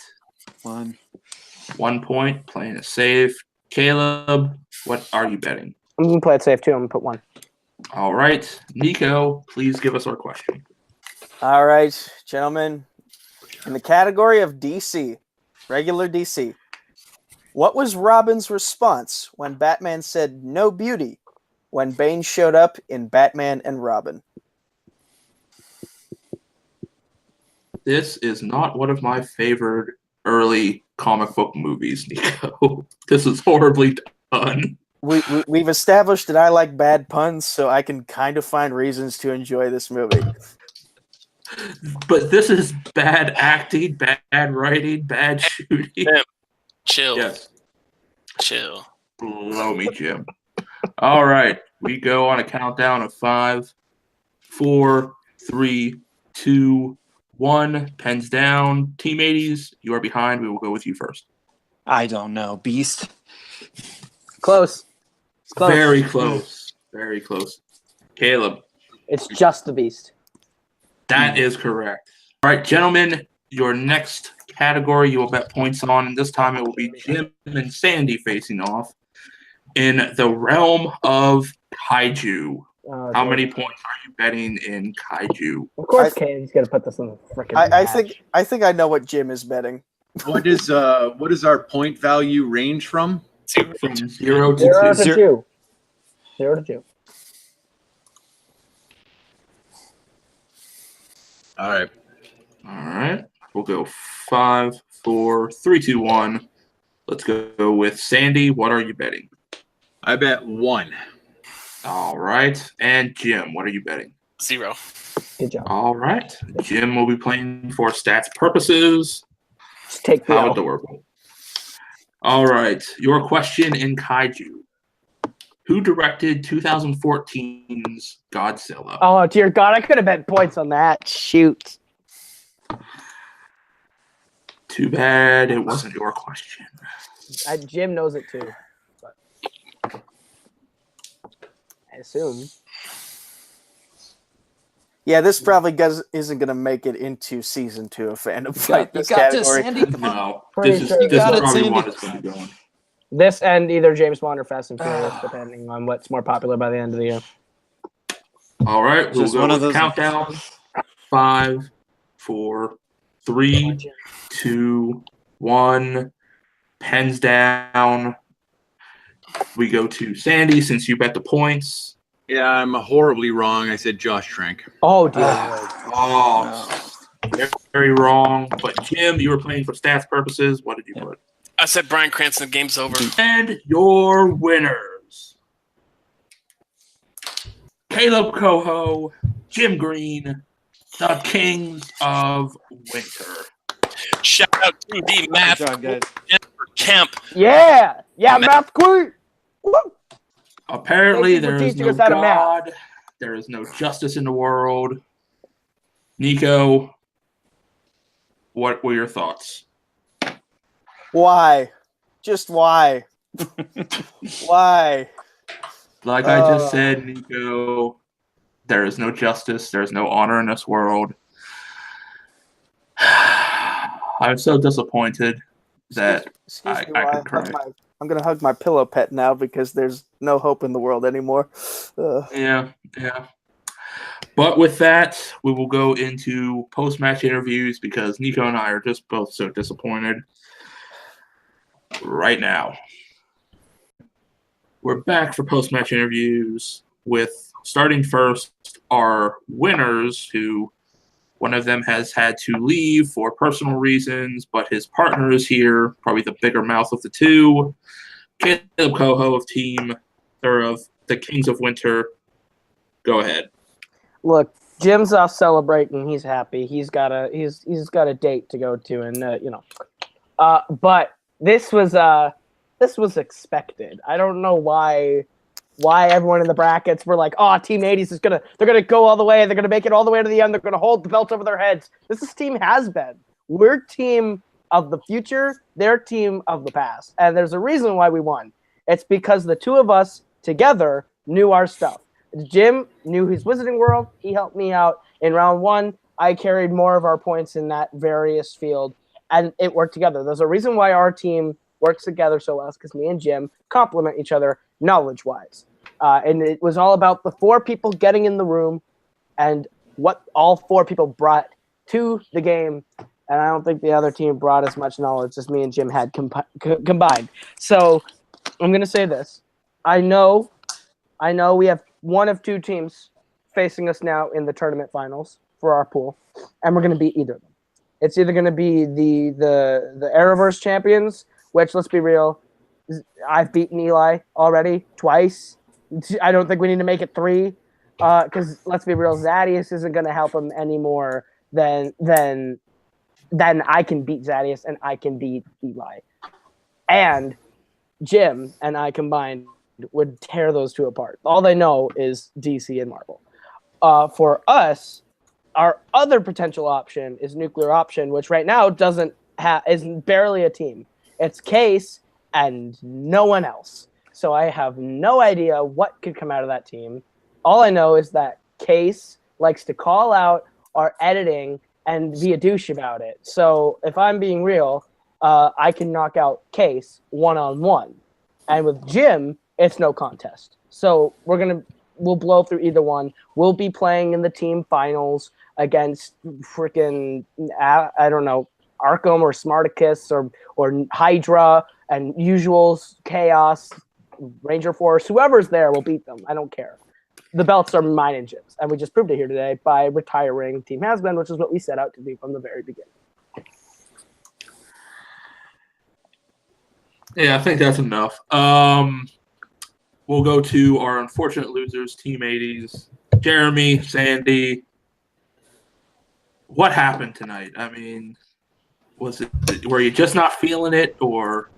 1. 1 point, playing it safe. Kaleb, what are you betting? I'm gonna play it safe too. I'm gonna put 1. All right. Nico, please give us our question. All right, gentlemen. In the category of DC, regular DC, what was Robin's response when Batman said no beauty when Bane showed up in Batman and Robin? This is not one of my favorite early comic book movies, Nico. This is horribly done. We've established that I like bad puns, so I can kind of find reasons to enjoy this movie. But this is bad acting, bad writing, bad shooting. Chill. Yes. Chill. Blow me, Jim. All right. We go on a countdown of 5, 4, 3, 2, 1. Pens down. Team 80s, you are behind. We will go with you first. I don't know. Beast. Close. It's close. Very close. Very close. Kaleb. It's just the Beast. That is correct. All right, gentlemen, your next category you will bet points on, and this time it will be Jim and Sandy facing off in the realm of kaiju. How many points are you betting in kaiju? Of course, Kane's gonna put this in the freaking. I think I know what Jim is betting. What is our point value range from? From 0 to 0 2. to 2. 0 to 2. All right. All right. We'll go 5, 4, 3, 2, 1. Let's go with Sandy. What are you betting? I bet 1. All right. And Jim, what are you betting? 0. Good job. All right. Jim will be playing for stats purposes. Just take the How L. adorable. All right. Your question in kaiju. Who directed 2014's Godzilla? Oh dear God! I could have bet points on that. Shoot. Too bad it wasn't your question. Jim knows it too. But I assume. Yeah, this probably isn't going to make it into season 2 of Fandom Fight. You This got this, category. Sandy. Come on. No. Pretty This sure is you got it, probably Sandy. one that's going to be going. This and either James Bond or Fast and Furious, depending on what's more popular by the end of the year. All right. We'll Just go one of with those- countdown. 5, 4, 3, 2, 1. Pens down. We go to Sandy since you bet the points. Yeah, I'm horribly wrong. I said Josh Trank. Oh, dear. Very wrong. But Jim, you were playing for stats purposes. What did you put? I said Bryan Cranston. Game's over. And your winners: Kaleb Koho, Jim Green, the Kings of Winter. Shout out to the math Good job, guys. Jennifer Kemp. Yeah, math queen. Woo. Apparently, Thank you for there is teaching no us how to math. God. There is no justice in the world. Nico, what were your thoughts? Why? Just why? Why? Like I just said, Nico, there is no justice. There is no honor in this world. I'm so disappointed that Excuse me, I while could cry. I'm gonna hug my pillow pet now because there's no hope in the world anymore. Yeah. But with that, we will go into post-match interviews because Nico and I are just both so disappointed right now. We're back for post-match interviews with, starting first, our winners, who one of them has had to leave for personal reasons, but his partner is here, probably the bigger mouth of the two. Kaleb Koho of the Kings of Winter. Go ahead. Look, Jim's off celebrating. He's happy. He's got a date to go to, and but this was expected. I don't know why everyone in the brackets were like, oh, Team 80s they're gonna go all the way. They're gonna make it all the way to the end. They're gonna hold the belt over their heads. This team has been. We're team of the future. They're team of the past, and there's a reason why we won. It's because the two of us together knew our stuff. Jim knew his Wizarding World. He helped me out in round 1. I carried more of our points in that various field, and it worked together. There's a reason why our team works together so well, because me and Jim complement each other knowledge-wise. And it was all about the 4 people getting in the room and what all 4 people brought to the game. And I don't think the other team brought as much knowledge as me and Jim had combined. So I'm going to say this. I know we have one of 2 teams facing us now in the tournament finals for our pool, and we're going to beat either of them. It's either going to be the Arrowverse champions, which, let's be real, I've beaten Eli already twice. I don't think we need to make it 3, because let's be real, Zadius isn't going to help him any more than I can beat Zadius and I can beat Eli. And Jim and I combined would tear those 2 apart. All they know is DC and Marvel. For us, our other potential option is Nuclear Option, which right now is barely a team. It's Case and no one else. So I have no idea what could come out of that team. All I know is that Case likes to call out our editing and be a douche about it. So if I'm being real, I can knock out Case one-on-one. And with Jim, it's no contest. So we'll blow through either one. We'll be playing in the team finals against freaking, I don't know, Arkham or Smarticus or Hydra and Usuals, Chaos, Ranger Force, whoever's there will beat them. I don't care. The belts are mine and Jim's. And we just proved it here today by retiring Team Hasbin, which is what we set out to do from the very beginning. Yeah, I think that's enough. We'll go to our unfortunate losers, Team 80s. Jeremy, Sandy, what happened tonight? I mean, were you just not feeling it, or?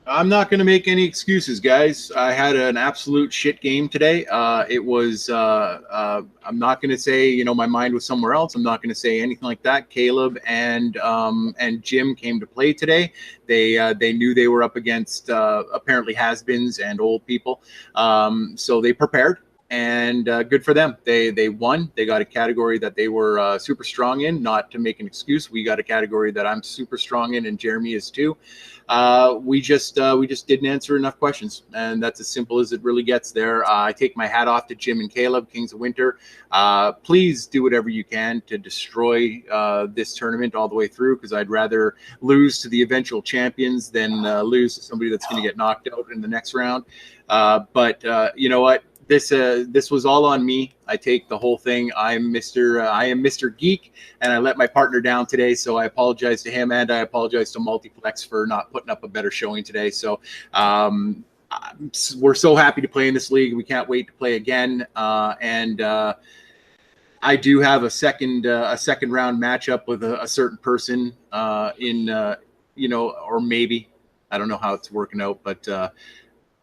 I'm not going to make any excuses, guys. I had an absolute shit game today. It was, I'm not going to say, my mind was somewhere else. I'm not going to say anything like that. Kaleb and Jim came to play today. They knew they were up against apparently has-beens and old people. So they prepared. and good for them. They won. They got a category that they were super strong in. Not to make an excuse, we got a category that I'm super strong in, and Jeremy is too. We just didn't answer enough questions, and that's as simple as it really gets there. I take my hat off to Jim and Kaleb, Kings of Winter. Please do whatever you can to destroy this tournament all the way through, because I'd rather lose to the eventual champions than lose to somebody that's going to get knocked out in the next round. But you know what? This was all on me. I take the whole thing. I am Mr. Geek, and I let my partner down today. So I apologize to him, and I apologize to Multiplex for not putting up a better showing today. So we're so happy to play in this league. We can't wait to play again. And I do have a second round matchup with a certain person or maybe, I don't know how it's working out, but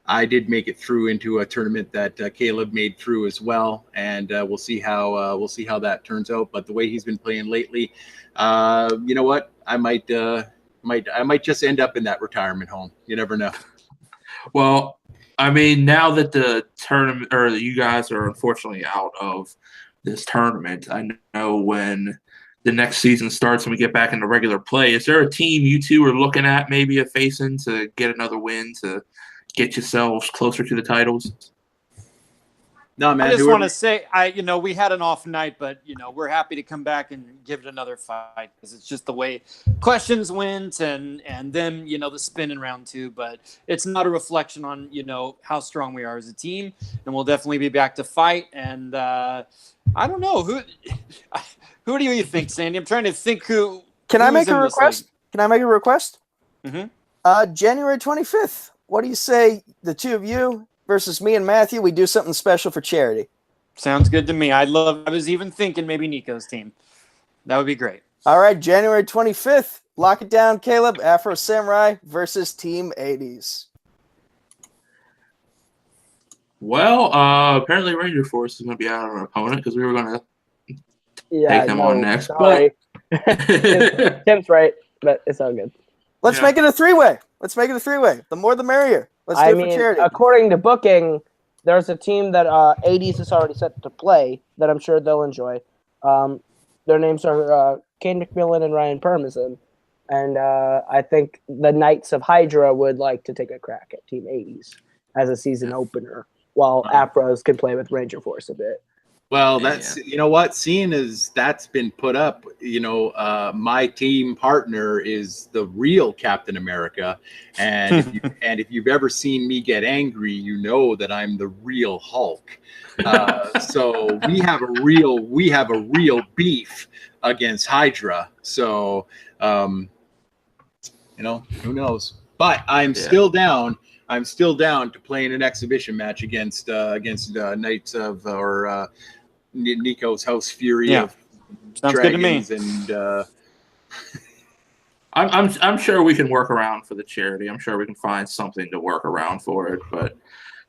I did make it through into a tournament that Kaleb made through as well, and we'll see how that turns out. But the way he's been playing lately, you know what? I might just end up in that retirement home. You never know. Well, I mean, now that the tournament, or you guys are unfortunately out of this tournament, I know when the next season starts and we get back into regular play, is there a team you two are looking at maybe facing to get another win to get yourselves closer to the titles? No, man. I just want to say, we had an off night, but we're happy to come back and give it another fight, because it's just the way questions went, and then the spin in round 2. But it's not a reflection on how strong we are as a team, and we'll definitely be back to fight. And I don't know who do you think, Sandy? I'm trying to think who. Can I make a request? Mm-hmm. January 25th. What do you say, the two of you versus me and Matthew? We do something special for charity. Sounds good to me. I was even thinking maybe Nico's team. That would be great. All right, January 25th. Lock it down, Kaleb. Afro Samurai versus Team 80s. Well, apparently Ranger Force is going to be out of an opponent, because we were going to take them on next. Sorry. But Tim's right, but it's all good. Let's make it a three-way. The more the merrier. Let's do it for charity. According to booking, there's a team that 80s is already set to play that I'm sure they'll enjoy. Their names are Kane McMillan and Ryan Permison. And I think the Knights of Hydra would like to take a crack at Team 80s as a season opener, while Afros can play with Ranger Force a bit. Well, that's what, seeing as that's been put up, my team partner is the real Captain America, and if you've ever seen me get angry, you know that I'm the real Hulk. So we have a real beef against Hydra. So who knows? But I'm still down. I'm still down to playing an exhibition match against Knights of or Nico's House Fury of Sounds Dragons, good to me. And I'm sure we can work around for the charity. I'm sure we can find something to work around for it. But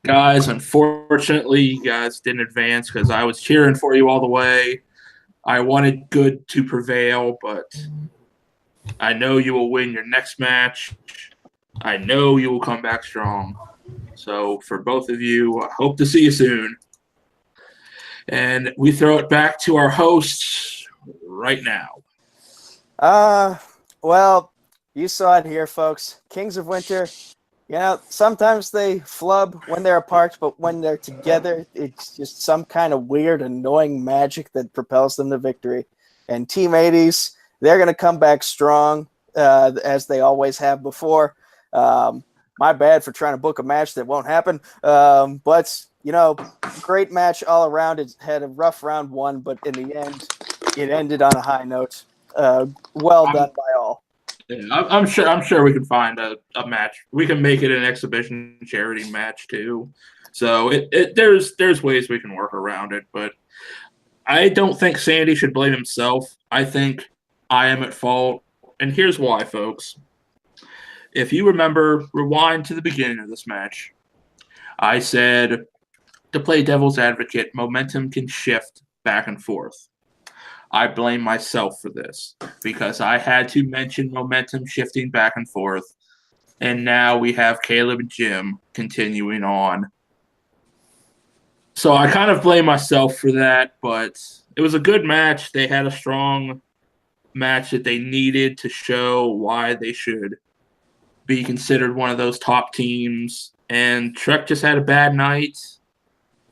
guys, unfortunately, you guys didn't advance, because I was cheering for you all the way. I wanted good to prevail, but I know you will win your next match. I know you will come back strong. So for both of you, I hope to see you soon. And we throw it back to our hosts right now. Well, you saw it here, folks. Kings of Winter, sometimes they flub when they're apart, but when they're together, it's just some kind of weird, annoying magic that propels them to victory. And Team 80s, they're going to come back strong, as they always have before. My bad for trying to book a match that won't happen. But great match all around. It had a rough round 1, but in the end, it ended on a high note. Well done by all. Yeah, I'm sure we can find a match. We can make it an exhibition charity match too. So there's ways we can work around it. But I don't think Sandy should blame himself. I think I am at fault, and here's why, folks. If you remember, rewind to the beginning of this match. I said, to play devil's advocate, momentum can shift back and forth. I blame myself for this, because I had to mention momentum shifting back and forth, and now we have Kaleb and Jim continuing on. So I kind of blame myself for that, but it was a good match. They had a strong match that they needed to show why they should be considered one of those top teams. And Trek just had a bad night.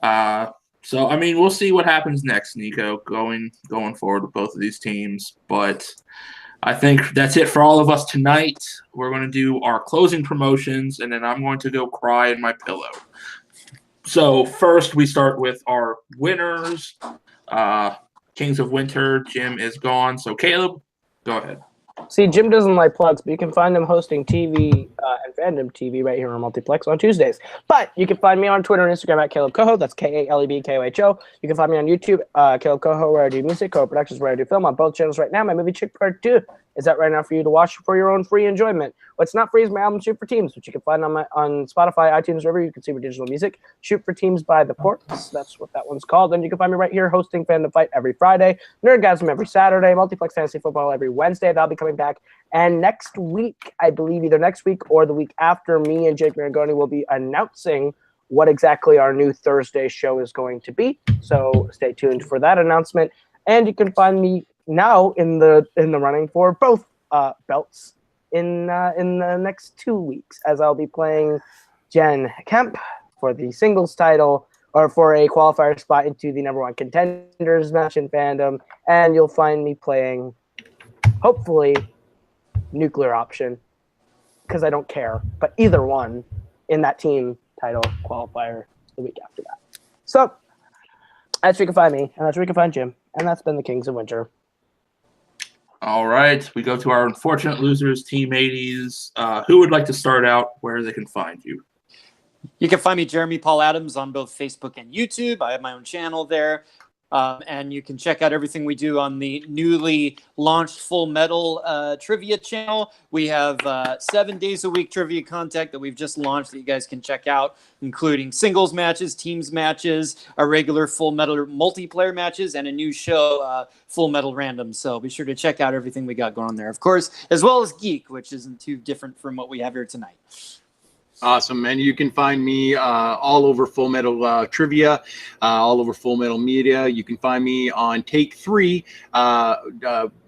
So, I mean, we'll see what happens next, Nico, going forward with both of these teams. But I think that's it for all of us tonight. We're going to do our closing promotions, and then I'm going to go cry in my pillow. So first, we start with our winners. Kings of Winter, Jim is gone. So Kaleb, go ahead. See, Jim doesn't like plugs, but you can find him hosting TV and Fandom TV right here on Multiplex on Tuesdays. But you can find me on Twitter and Instagram at Kaleb Koho. That's KalebKoho. You can find me on YouTube, Kaleb Koho, where I do music, Koho Productions, where I do film on both channels right now. My movie Chick Part 2 is out right now for you to watch for your own free enjoyment. What's not free is my album Shoot for Teams, which you can find on Spotify, iTunes, wherever you can see my digital music. Shoot for Teams by The Corpse. That's what that one's called. And you can find me right here hosting Fandom Fight every Friday, Nerdgasm every Saturday, Multiplex Fantasy Football every Wednesday. That'll be coming back. And next week, I believe either next week or the week after, me and Jake Maragoni will be announcing what exactly our new Thursday show is going to be. So stay tuned for that announcement. And you can find me now in the running for both belts in the next 2 weeks, as I'll be playing Jen Kemp for the singles title, or for a qualifier spot into the #1 contenders match in Fandom, and you'll find me playing, hopefully, Nuclear Option, because I don't care, but either one in that team title qualifier the week after that. So that's where you can find me, and that's where you can find Jim, and that's been the Kings of Winter. All right, we go to our unfortunate losers, Team 80s. Who would like to start out where they can find you? You can find me, Jeremy Paul Adams, on both Facebook and YouTube. I have my own channel there. And you can check out everything we do on the newly launched Full Metal trivia channel. We have 7 days a week trivia content that we've just launched that you guys can check out, including singles matches, teams matches, our regular Full Metal multiplayer matches, and a new show, Full Metal Random. So be sure to check out everything we got going on there, of course, as well as Geek, which isn't too different from what we have here tonight. Awesome. And you can find me all over Full Metal Trivia, all over Full Metal Media. You can find me on Take 3,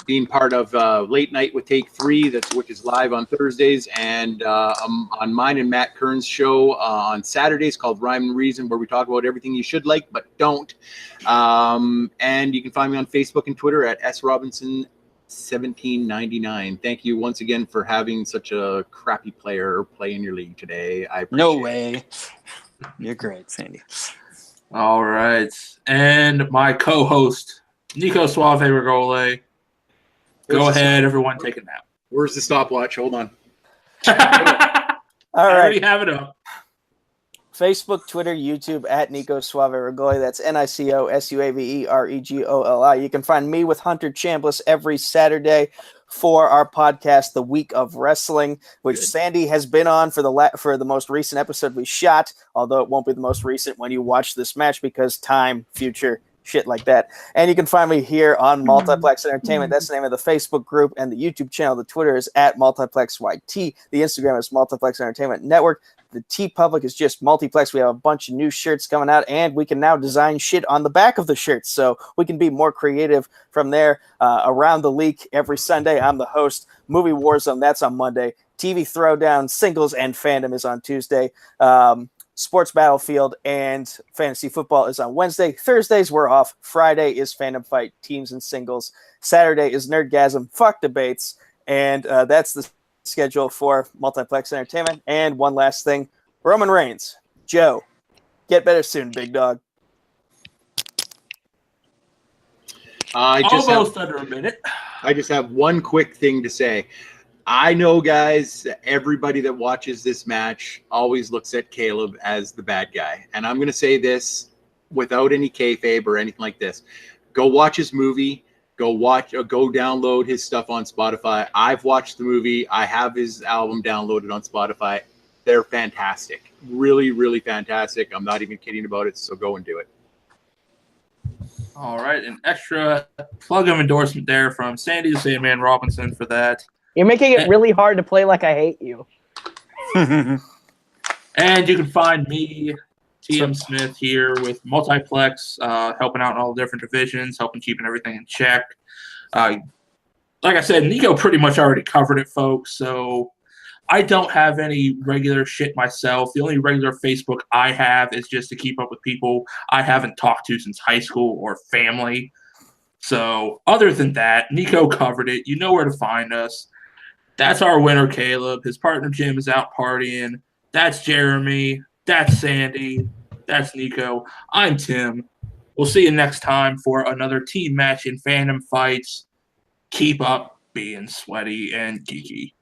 being part of Late Night with Take 3, which is live on Thursdays, and on mine and Matt Kern's show on Saturdays called Rhyme and Reason, where we talk about everything you should like but don't. And you can find me on Facebook and Twitter at srobinson1799. Thank you once again for having such a crappy player play in your league today. I appreciate No way. You're great, Sandy. All right. And my co-host, Nico Suave Regole. Go ahead, everyone, take a nap. Where's the stopwatch? Hold on. All I already right. have it up. Facebook, Twitter, YouTube at Nico Suave Regoli. That's NICOSUAVEREGOLI. You can find me with Hunter Chambliss every Saturday for our podcast, The Week of Wrestling, which Sandy has been on for the most recent episode we shot, although it won't be the most recent when you watch this match because time, future, shit like that. And you can find me here on Multiplex Entertainment. That's the name of the Facebook group, and the YouTube channel. The Twitter is at MultiplexYT. The Instagram is Multiplex Entertainment Network. The T Public is just Multiplex. We have a bunch of new shirts coming out, and we can now design shit on the back of the shirts, so we can be more creative from there. Around the Leak every Sunday. I'm the host. Movie Warzone, that's on Monday. TV Throwdown, Singles, and Fandom is on Tuesday. Sports Battlefield and Fantasy Football is on Wednesday. Thursdays we're off. Friday is Fandom Fight, teams and singles. Saturday is Nerdgasm, fuck debates, and that's the schedule for Multiplex Entertainment. And one last thing, Roman Reigns, Joe, get better soon, big dog. Almost under a minute. I just have one quick thing to say. I know, guys, everybody that watches this match always looks at Kaleb as the bad guy. And I'm going to say this without any kayfabe or anything like this. Go watch his movie. Go download his stuff on Spotify. I've watched the movie. I have his album downloaded on Spotify. They're fantastic. Really, really fantastic. I'm not even kidding about it, so go and do it. All right, an extra plug of endorsement there from Sandy the Sandman Robinson for that. You're making it really hard to play like I hate you. And you can find me TM Smith here with Multiplex, helping out in all the different divisions, helping keeping everything in check. Like I said, Nico pretty much already covered it, folks, so I don't have any regular shit myself. The only regular Facebook I have is just to keep up with people I haven't talked to since high school or family. So other than that, Nico covered it. You know where to find us. That's our winner, Kaleb. His partner, Jim, is out partying. That's Jeremy. That's Sandy. That's Nico. I'm Tim. We'll see you next time for another team match in Fandom Fights. Keep up being sweaty and geeky.